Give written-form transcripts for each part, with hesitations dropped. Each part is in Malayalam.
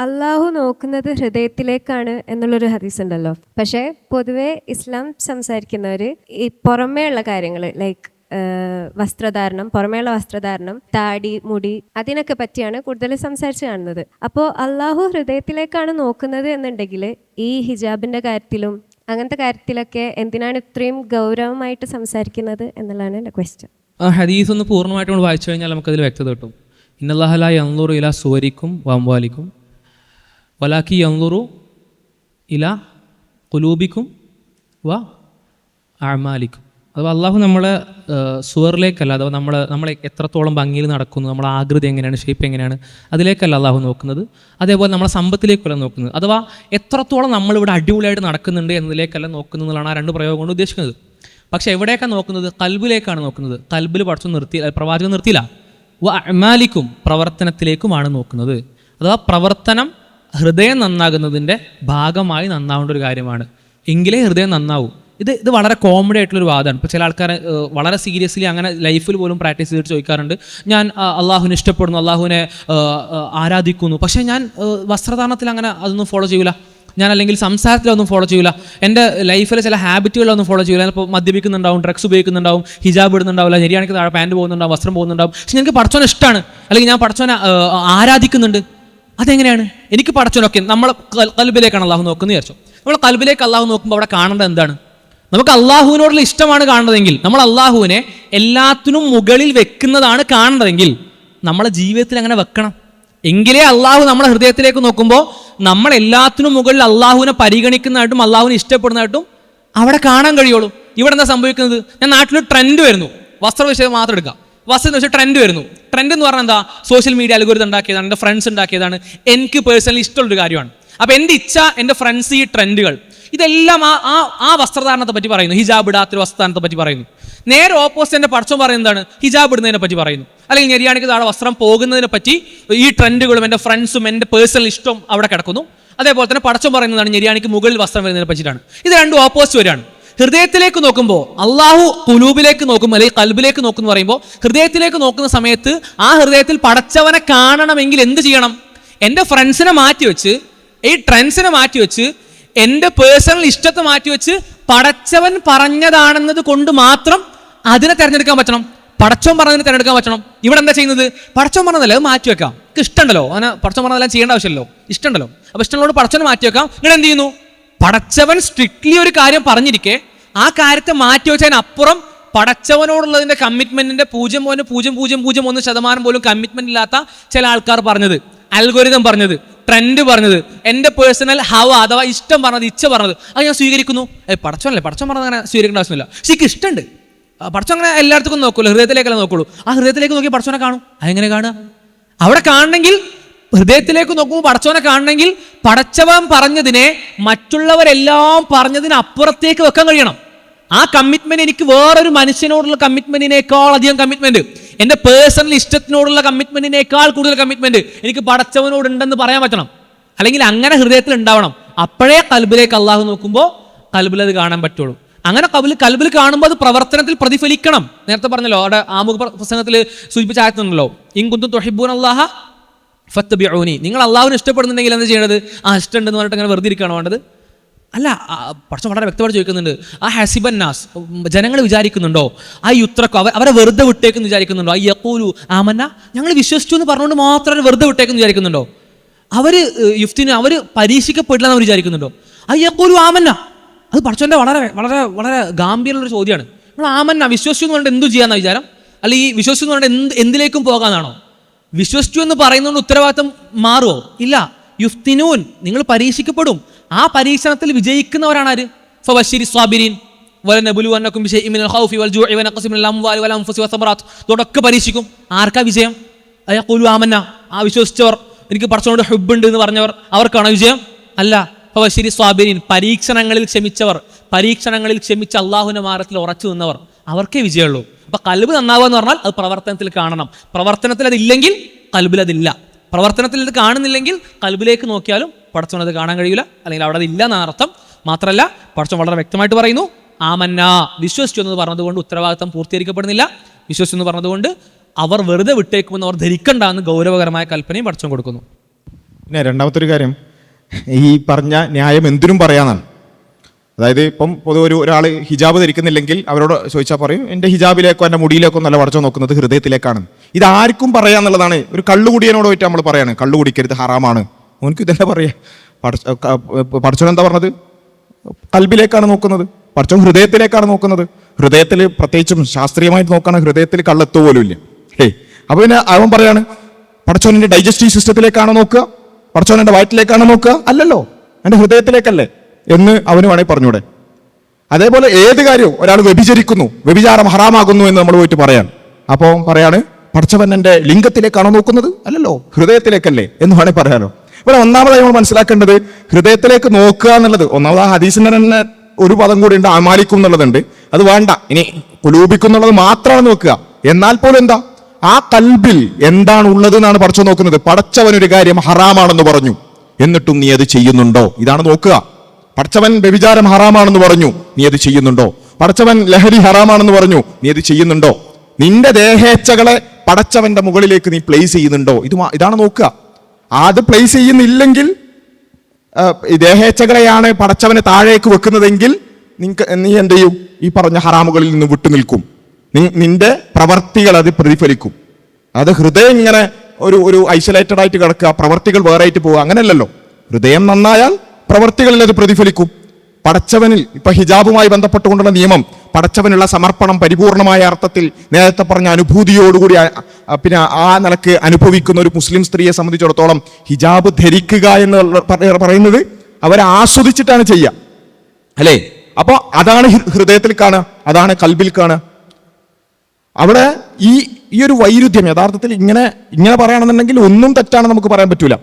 അള്ളാഹു നോക്കുന്നത് ഹൃദയത്തിലേക്കാണ് എന്നുള്ളൊരു ഹദീസ് ഉണ്ടല്ലോ. പക്ഷേ പൊതുവെ ഇസ്ലാം സംസാരിക്കുന്നവർ ഈ പുറമേ ഉള്ള കാര്യങ്ങൾ ലൈക്ക് വസ്ത്രധാരണം, പുറമേയുള്ള വസ്ത്രധാരണം, താടി, മുടി, അതിനൊക്കെ പറ്റിയാണ് കൂടുതൽ സംസാരിച്ച് കാണുന്നത്. അപ്പോൾ അള്ളാഹു ഹൃദയത്തിലേക്കാണ് നോക്കുന്നത് എന്നുണ്ടെങ്കിൽ ഈ ഹിജാബിൻ്റെ കാര്യത്തിലും അങ്ങനത്തെ കാര്യത്തിലൊക്കെ എന്തിനാണ് ഇത്രയും ഗൗരവമായിട്ട് സംസാരിക്കുന്നത് എന്നുള്ളതാണ് എൻ്റെ ക്വസ്റ്റ്യൻ. ആ ഹദീസ് ഒന്ന് പൂർണ്ണമായിട്ട് നമ്മൾ വായിച്ചു കഴിഞ്ഞാൽ നമുക്കതിൽ വ്യക്തത കിട്ടും. ഇന്നല്ലാഹ ലാ യൻളുറു ഇലാ സുവരിക്കും വഅംവാലിക്കും വലാകി യൻളുറു ഇലാ ഖുലൂബിക്കും വ അഅമാലിക്കും. അഥവാ അള്ളാഹു നമ്മളെ സുവറിലേക്കല്ല, അഥവാ നമ്മളെ എത്രത്തോളം ഭംഗിയിൽ നടക്കുന്നു, നമ്മളെ ആകൃതി എങ്ങനെയാണ്, ഷേപ്പ് എങ്ങനെയാണ്, അതിലേക്കല്ല അള്ളാഹു നോക്കുന്നത്. അതേപോലെ നമ്മളെ സമ്പത്തിലേക്കല്ല നോക്കുന്നത്. അഥവാ എത്രത്തോളം നമ്മളിവിടെ അടിപൊളിയായിട്ട് നടക്കുന്നുണ്ട് എന്നതിലേക്കല്ല നോക്കുന്നതാണ് ആ രണ്ട് പ്രയോഗം കൊണ്ട് ഉദ്ദേശിക്കുന്നത്. പക്ഷെ എവിടെയൊക്കെ നോക്കുന്നത്? കൽബിലേക്കാണ് നോക്കുന്നത്. കൽബിൽ പഠിച്ചു പ്രവാചകൻ നിർത്തിയില്ല. വ അഅമാലിക്കും, പ്രവർത്തനത്തിലേക്കുമാണ് നോക്കുന്നത്. അഥവാ പ്രവർത്തനം ഹൃദയം നന്നാകുന്നതിൻ്റെ ഭാഗമായി നന്നാവേണ്ട ഒരു കാര്യമാണ്. എങ്കിലേ ഹൃദയം നന്നാവൂ. ഇത് വളരെ കോമഡി ആയിട്ടുള്ളൊരു വാദമാണ്. ഇപ്പോൾ ചില ആൾക്കാർ വളരെ സീരിയസ്ലി അങ്ങനെ ലൈഫിൽ പോലും പ്രാക്ടീസ് ചെയ്തിട്ട് ചോദിക്കാറുണ്ട്, ഞാൻ അള്ളാഹുവിനെ ഇഷ്ടപ്പെടുന്നു, അള്ളാഹുവിനെ ആരാധിക്കുന്നു, പക്ഷേ ഞാൻ വസ്ത്രധാരണത്തിൽ അങ്ങനെ അതൊന്നും ഫോളോ ചെയ്യൂല, ഞാൻ അല്ലെങ്കിൽ സംസാരത്തിലൊന്നും ഫോളോ ചെയ്യൂല, എൻ്റെ ലൈഫിലെ ചില ഹാബിറ്റുകളൊന്നും ഫോളോ ചെയ്യൂല. ഇപ്പോൾ മദ്യപിക്കുന്നുണ്ടാവും, ഡ്രഗ്സ് ഉപയോഗിക്കുന്നുണ്ടാവും, ഹിജാബ് ഇടുന്നുണ്ടാവില്ല, ഞെരിയാണിക്ക് താഴെ പാൻറ്റ് പോകുന്നുണ്ടാവും, വസ്ത്രം പോകുന്നുണ്ടാവും. പക്ഷെ എനിക്ക് പടച്ചോനെ ഇഷ്ടമാണ്, അല്ലെങ്കിൽ ഞാൻ പടച്ചോനെ ആരാധിക്കുന്നുണ്ട്. അതെങ്ങനെയാണ്? എനിക്ക് പടച്ചോനൊക്കെ നമ്മൾ കൽബിലേക്കാണ് അള്ളാഹു നോക്കുന്നത് വിചാരിച്ചു. നമ്മൾ കൽബിലേക്ക് അള്ളാഹു നോക്കുമ്പോൾ അവിടെ കാണേണ്ടത് എന്താണ്? നമുക്ക് അള്ളാഹുവിനോടുള്ള ഇഷ്ടമാണ് കാണുന്നതെങ്കിൽ, നമ്മൾ അള്ളാഹുവിനെ എല്ലാത്തിനും മുകളിൽ വെക്കുന്നതാണ് കാണുന്നതെങ്കിൽ നമ്മളെ ജീവിതത്തിൽ അങ്ങനെ വെക്കണം. എങ്കിലേ അള്ളാഹു നമ്മളെ ഹൃദയത്തിലേക്ക് നോക്കുമ്പോൾ നമ്മൾ എല്ലാത്തിനും മുകളിൽ അള്ളാഹുവിനെ പരിഗണിക്കുന്നതായിട്ടും അള്ളാഹുവിനെ ഇഷ്ടപ്പെടുന്നതായിട്ടും അവിടെ കാണാൻ കഴിയുള്ളൂ. ഇവിടെ എന്താ സംഭവിക്കുന്നത്? ഞാൻ നാട്ടിലൊരു ട്രെൻഡ് വരുന്നു, വസ്ത്ര വിഷയം മാത്രം എടുക്കാം. വസ്ത്രം എന്ന് വെച്ചാൽ ട്രെൻഡ് വരുന്നു. ട്രെൻഡ് എന്ന് പറഞ്ഞാൽ എന്താ? സോഷ്യൽ മീഡിയ അൽഗോരിതം ഉണ്ടാക്കിയതാണ്, എൻ്റെ ഫ്രണ്ട്സ് ഉണ്ടാക്കിയതാണ്, എനിക്ക് പേഴ്സണലി ഇഷ്ടമുള്ളൊരു കാര്യമാണ്. അപ്പോൾ എൻ്റെ ഇച്ഛ, എൻ്റെ ഫ്രണ്ട്സ്, ഈ ട്രെൻഡുകൾ, ഇതെല്ലാം ആ വസ്ത്രധാരണത്തെ പറ്റി പറയുന്നു. ഹിജാബ് ഇടാത്തൊരു വസ്ത്രധാരണത്തെ പറ്റി പറയുന്നു. നേരെ ഓപ്പോസിറ്റ് എൻ്റെ പടച്ചോൻ പറയുന്നതാണ് ഹിജാബ് ഇടുന്നതിനെ പറ്റി പറയുന്നു. അല്ലെങ്കിൽ ഞെരിയാണിക്ക് താഴെ വസ്ത്രം പോകുന്നതിനെ പറ്റി ഈ ട്രെൻഡുകളും എൻ്റെ ഫ്രണ്ട്സും എൻ്റെ പേഴ്സണൽ ഇഷ്ടവും അവിടെ കിടക്കുന്നു. അതേപോലെ തന്നെ പടച്ചോൻ പറയുന്നതാണ് ഞെരിയാണിക്ക് മുകളിൽ വസ്ത്രം വരുന്നതിനെ പറ്റിയിട്ടാണ്. ഇത് രണ്ടും ഓപ്പോസിറ്റ് വരികയാണ്. ഹൃദയത്തിലേക്ക് നോക്കുമ്പോൾ അള്ളാഹു ഖുലൂബിലേക്ക് നോക്കുമ്പോൾ അല്ലെങ്കിൽ കൽബിലേക്ക് നോക്കുന്നു പറയുമ്പോൾ, ഹൃദയത്തിലേക്ക് നോക്കുന്ന സമയത്ത് ആ ഹൃദയത്തിൽ പടച്ചവനെ കാണണമെങ്കിൽ എന്ത് ചെയ്യണം? എൻ്റെ ഫ്രണ്ട്സിനെ മാറ്റിവെച്ച്, ഈ ട്രെൻഡ്സിനെ മാറ്റിവെച്ച്, എൻ്റെ പേഴ്സണൽ ഇഷ്ടത്തെ മാറ്റിവെച്ച് പടച്ചവൻ പറഞ്ഞതാണെന്നത് കൊണ്ട് മാത്രം അതിനെ തിരഞ്ഞെടുക്കാൻ പറ്റണം. പടച്ചോൻ പറഞ്ഞതിനെ തിരഞ്ഞെടുക്കാൻ പറ്റണം. ഇവിടെ എന്താ ചെയ്യുന്നത്? പടച്ചോൻ പറഞ്ഞതല്ലേ, അത് മാറ്റിവെക്കാം. എനിക്ക് ഇഷ്ടമുണ്ടല്ലോ, അങ്ങനെ പടച്ചോൻ പറഞ്ഞതെല്ലാം ചെയ്യേണ്ട ആവശ്യമില്ലല്ലോ, ഇഷ്ടമുണ്ടല്ലോ. അപ്പോൾ ഇഷ്ടമുള്ളോട് പടച്ചോനെ മാറ്റിവെക്കാം. നിങ്ങൾ എന്ത് ചെയ്യുന്നു? പടച്ചവൻ സ്ട്രിക്ട്ലി ഒരു കാര്യം പറഞ്ഞിരിക്കെ ആ കാര്യത്തെ മാറ്റിവെച്ചതിനപ്പുറം പടച്ചവനോടുള്ളതിൻ്റെ കമ്മിറ്റ്മെന്റിന്റെ 0.0001% പോലും കമ്മിറ്റ്മെന്റ് ഇല്ലാത്ത ചില ആൾക്കാർ പറഞ്ഞത്, അൽഗോരിതം പറഞ്ഞത്, ട്രെൻഡ് പറഞ്ഞത്, എൻ്റെ പേഴ്സണൽ ഹവ അഥവാ ഇഷ്ടം പറഞ്ഞത്, ഇച്ഛ പറഞ്ഞത്, അത് ഞാൻ സ്വീകരിക്കുന്നു. പടച്ചോനല്ലേ, പടച്ചോൻ പറഞ്ഞത് അങ്ങനെ സ്വീകരിക്കേണ്ട ആവശ്യമില്ല. പക്ഷേ എനിക്ക് ഇഷ്ടമുണ്ട്. പടച്ചോൻ അങ്ങനെ എല്ലായിടത്തും നോക്കുള്ളൂ, ഹൃദയത്തിലേക്കല്ലേ നോക്കുള്ളൂ. ആ ഹൃദയത്തിലേക്ക് നോക്കി പടച്ചോനെ കാണും. അതെങ്ങനെ കാണുക? അവിടെ കാണണമെങ്കിൽ, ഹൃദയത്തിലേക്ക് നോക്കുമ്പോൾ പടച്ചോനെ കാണണമെങ്കിൽ പടച്ചവൻ പറഞ്ഞതിനെ മറ്റുള്ളവരെല്ലാം പറഞ്ഞതിന് അപ്പുറത്തേക്ക് വെക്കാൻ കഴിയണം. ആ കമ്മിറ്റ്മെന്റ് എനിക്ക് വേറൊരു മനുഷ്യനോടുള്ള കമ്മിറ്റ്മെന്റിനേക്കാൾ അധികം കമ്മിറ്റ്മെന്റ്, എൻ്റെ പേഴ്സണൽ ഇഷ്ടത്തിനോടുള്ള കമ്മിറ്റ്മെന്റിനേക്കാൾ കൂടുതൽ കമ്മിറ്റ്മെന്റ് എനിക്ക് പടച്ചവനോടുണ്ടെന്ന് പറയാൻ പറ്റണം. അല്ലെങ്കിൽ അങ്ങനെ ഹൃദയത്തിൽ ഉണ്ടാവണം. അപ്പോഴേ കൽബിലേക്ക് അള്ളാഹു നോക്കുമ്പോൾ കൽബിൽ അത് കാണാൻ പറ്റുള്ളൂ. അങ്ങനെ കൽബിൽ കാണുമ്പോൾ അത് പ്രവർത്തനത്തിൽ പ്രതിഫലിക്കണം. നേരത്തെ പറഞ്ഞല്ലോ, അവിടെ ആമുഖ പ്രസംഗത്തിൽ സൂചിപ്പിച്ച ആയത്തുണ്ടല്ലോ, ഇൻ കുന്തും തുഹിബ്ബൂന അല്ലാഹ ഫത്തബിഊനി, നിങ്ങൾ അള്ളാഹുവിനെ ഇഷ്ടപ്പെടുന്നുണ്ടെങ്കിൽ എന്താ ചെയ്യേണ്ടത്? ഇഷ്ടമുണ്ടെന്ന് പറഞ്ഞിട്ട് അങ്ങനെ വെറുതെ ഇരിക്കുകയാണോ വേണ്ടത്? അല്ല, പക്ഷെ വളരെ വ്യക്തമായിട്ട് ചോദിക്കുന്നുണ്ട്, ആ ഹസിബന്നാസ്, ജനങ്ങൾ വിചാരിക്കുന്നുണ്ടോ, ആ യുത്രക്കോ അവരെ വെറുതെ വിട്ടേക്കെന്ന് വിചാരിക്കുന്നുണ്ടോ? ആ യഖൂലു ആമന്ന, ഞങ്ങൾ വിശ്വസിച്ചു എന്ന് പറഞ്ഞുകൊണ്ട് മാത്രം വെറുതെ വിട്ടേക്കെന്ന് വിചാരിക്കുന്നുണ്ടോ? അവർ പരീക്ഷിക്കപ്പെടില്ല എന്ന് വിചാരിക്കുന്നുണ്ടോ? ആ യഖൂലു ആമന്ന, അത് പടച്ചോൻ്റെ വളരെ വളരെ വളരെ ഗാംഭീര്യമുള്ളൊരു ചോദ്യമാണ്. നമ്മൾ ആമന്ന വിശ്വസിച്ചു എന്ന് പറഞ്ഞിട്ട് എന്തു ചെയ്യാന്ന വിചാരം? അല്ലെങ്കിൽ ഈ വിശ്വസിച്ചു എന്ന് പറഞ്ഞിട്ട് എന്തിലേക്കും പോകാന്നാണോ? വിശ്വസിച്ചു എന്ന് പറയുന്നതുകൊണ്ട് ഉത്തരവാദിത്തം മാറുമോ? ഇല്ല. യുഫ്തിനൂൻ, നിങ്ങൾ പരീക്ഷിക്കപ്പെടും. ആ പരീക്ഷണത്തിൽ വിജയിക്കുന്നവരാണ് ആര്? ഫബശ്ശിരി സ്വാബിരീൻ വലനബ്ലുവന്നകും ബിശൈഇൻ മിനൽ ഖൗഫി വൽ ജൂഇ വനഖ്സിൻ മിനൽ അംവാലി വൽ അൻഫുസി വസ്സമറാത്ത്. ഇതൊക്കെ പരീക്ഷിക്കും. ആർക്കാ വിജയം? അയഖൂലു ആമന്ന, ആ വിശ്വസിച്ചവർ, എനിക്ക് പടച്ചവനോട് ഹുബ്ബുണ്ട് എന്ന് പറഞ്ഞവർ, അവർക്കാണോ വിജയം? അല്ല. ഫബശ്ശിരി സ്വാബിരീൻ, പരീക്ഷണങ്ങളിൽ ക്ഷമിച്ചവർ, പരീക്ഷണങ്ങളിൽ ക്ഷമിച്ച് അള്ളാഹുവിന്റെ മാർഗത്തിൽ ഉറച്ചു നിന്നവർ, അവർക്കേ വിജയമുള്ളൂ. അപ്പൊ കൽബ് നന്നാവുക എന്ന് പറഞ്ഞാൽ അത് പ്രവർത്തനത്തിൽ കാണണം. പ്രവർത്തനത്തിൽ അതില്ലെങ്കിൽ കൽബിൽ അതില്ല. പ്രവർത്തനത്തിൽ ഇത് കാണുന്നില്ലെങ്കിൽ കൽബിലേക്ക് നോക്കിയാലും പടച്ചോൻ അത് കാണാൻ കഴിയില്ല, അല്ലെങ്കിൽ അവിടെ അതില്ല എന്നർത്ഥം. മാത്രമല്ല, പടച്ചോൻ വളരെ വ്യക്തമായിട്ട് പറയുന്നു, ആമന്ന, വിശ്വസിച്ചു എന്ന് പറഞ്ഞതുകൊണ്ട് ഉത്തരവാദിത്തം പൂർത്തീകരിക്കപ്പെടുന്നില്ല. വിശ്വസിച്ചു എന്ന് പറഞ്ഞതുകൊണ്ട് അവർ വെറുതെ വിട്ടേക്കുമെന്ന് അവർ ധരിക്കണ്ട എന്ന് ഗൗരവകരമായ കൽപ്പനയും പടച്ചോൻ കൊടുക്കുന്നു. പിന്നെ രണ്ടാമത്തെ ഒരു കാര്യം, ഈ പറഞ്ഞ ന്യായം എന്തിനും പറയാന്നാണ്. അതായത് ഇപ്പം പൊതുവെ ഒരാൾ ഹിജാബ് ധരിക്കുന്നില്ലെങ്കിൽ അവരോട് ചോദിച്ചാൽ പറയും എൻ്റെ ഹിജാബിലേക്കോ എൻ്റെ മുടിയിലേക്കോ നല്ല പടച്ചോ നോക്കുന്നത് ഹൃദയത്തിലേക്കാണ്. ഇതാർക്കും പറയാന്നുള്ളതാണ്. ഒരു കള്ളുകുടിയനോട് പോയിട്ട് നമ്മൾ പറയാണ് കള്ളു കുടിക്കരുത്, ഹറാമാണ്. ഓനക്ക് ഇതന്നെ പറയാ. പടച്ചോൻ എന്താ പറഞ്ഞത്? കൽബിലേക്കാണ് നോക്കുന്നത്. പടച്ചോൻ ഹൃദയത്തിലേക്കാണ് നോക്കുന്നത്. ഹൃദയത്തിൽ പ്രത്യേകിച്ചും ശാസ്ത്രീയമായിട്ട് നോക്കുകയാണ്, ഹൃദയത്തിൽ കള്ളെത്തു പോലും ഇല്ല. അപ്പൊ പിന്നെ അവൻ പറയാണ് പടച്ചോനിന്റെ ഡൈജസ്റ്റീവ് സിസ്റ്റത്തിലേക്കാണോ നോക്കുക? പടച്ചോൻ എൻ്റെ വയറ്റിലേക്കാണോ നോക്കുക? അല്ലല്ലോ, എൻ്റെ ഹൃദയത്തിലേക്കല്ലേ എന്ന് അവന് വേണമെങ്കിൽ പറഞ്ഞൂടെ? അതേപോലെ ഏത് കാര്യവും ഒരാൾ വ്യഭിചരിക്കുന്നു, വ്യഭിചാരം ഹറാമാകുന്നു എന്ന് നമ്മൾ പോയിട്ട് പറയാൻ, അപ്പോൾ പറയാണ് പടച്ചവൻ എൻ്റെ ലിംഗത്തിലേക്കാണോ നോക്കുന്നത്? അല്ലല്ലോ, ഹൃദയത്തിലേക്കല്ലേ എന്ന് വേണമെങ്കിൽ പറയാനോ? ഇവിടെ ഒന്നാമതായി നമ്മൾ മനസ്സിലാക്കേണ്ടത് ഹൃദയത്തിലേക്ക് നോക്കുക എന്നുള്ളത്. ഒന്നാമത് ആ ഹദീസിന്റെ തന്നെ ഒരു പദം കൂടി ഉണ്ട്, അമാലിക്കും എന്നുള്ളതുണ്ട്. അത് വേണ്ട, ഇനി കുലൂബിക്കും എന്നുള്ളത് മാത്രമാണ് നോക്കുക. എന്നാൽ പോലും എന്താ ആ കൽബിൽ എന്താണ് ഉള്ളത് എന്നാണ് പടച്ചവൻ നോക്കുന്നത്. പടച്ചവൻ ഒരു കാര്യം ഹറാമാണെന്ന് പറഞ്ഞു, എന്നിട്ടും നീ അത് ചെയ്യുന്നുണ്ടോ? ഇതാണ് നോക്കുക. പടച്ചവൻ വ്യഭിചാരം ഹറാമാണെന്ന് പറഞ്ഞു, നീ അത് ചെയ്യുന്നുണ്ടോ? പടച്ചവൻ ലഹരി ഹറാമാണെന്ന് പറഞ്ഞു, നീ അത് ചെയ്യുന്നുണ്ടോ? നിന്റെ ദേഹേച്ഛകളെ പടച്ചവന്റെ മുകളിലേക്ക് നീ പ്ലേസ് ചെയ്യുന്നുണ്ടോ? ഇതാണ് നോക്കുക. അത് പ്ലേസ് ചെയ്യുന്നില്ലെങ്കിൽ, ദേഹേച്ഛകളെയാണ് പടച്ചവനെ താഴേക്ക് വെക്കുന്നതെങ്കിൽ നീ എന്ത് ചെയ്യും? ഈ പറഞ്ഞ ഹറാമുകളിൽ നിന്ന് വിട്ടുനിൽക്കും. നിന്റെ പ്രവർത്തികൾ അത് പ്രതിഫലിക്കും. അത് ഹൃദയം ഇങ്ങനെ ഒരു ഐസൊലേറ്റഡ് ആയിട്ട് കിടക്കുക, പ്രവർത്തികൾ വേറെ ആയിട്ട് പോവുക, അങ്ങനെയല്ലല്ലോ. ഹൃദയം നന്നായാൽ പ്രവർത്തികളിൽ അത് പ്രതിഫലിക്കും. പടച്ചവനിൽ ഇപ്പൊ ഹിജാബുമായി ബന്ധപ്പെട്ടുകൊണ്ടുള്ള നിയമം, പടച്ചവനുള്ള സമർപ്പണം പരിപൂർണമായ അർത്ഥത്തിൽ നേരത്തെ പറഞ്ഞ അനുഭൂതിയോടുകൂടി പിന്നെ ആ നിലക്ക് അനുഭവിക്കുന്ന ഒരു മുസ്ലിം സ്ത്രീയെ സംബന്ധിച്ചിടത്തോളം ഹിജാബ് ധരിക്കുക എന്ന് പറയുന്നത് അവരെ ആസ്വദിച്ചിട്ടാണ് ചെയ്യുക, അല്ലേ? അപ്പൊ അതാണ് ഹൃദയത്തിൽ കാണുക, അതാണ് കൽബിൽ കാണുക. അവിടെ ഈ ഒരു വൈരുദ്ധ്യം യഥാർത്ഥത്തിൽ ഇങ്ങനെ പറയുകയാണെന്നുണ്ടെങ്കിൽ ഒന്നും തെറ്റാണെന്ന് നമുക്ക് പറയാൻ പറ്റൂല,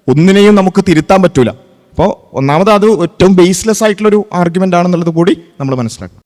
ഒന്നിനെയും നമുക്ക് തിരുത്താൻ പറ്റൂല. അപ്പോൾ ഒന്നാമത് അത് ഏറ്റവും ബേസ്ലെസ് ആയിട്ടുള്ളൊരു ആർഗ്യുമെന്റ് ആണെന്നുള്ളത് കൂടി നമ്മൾ മനസ്സിലാക്കണം.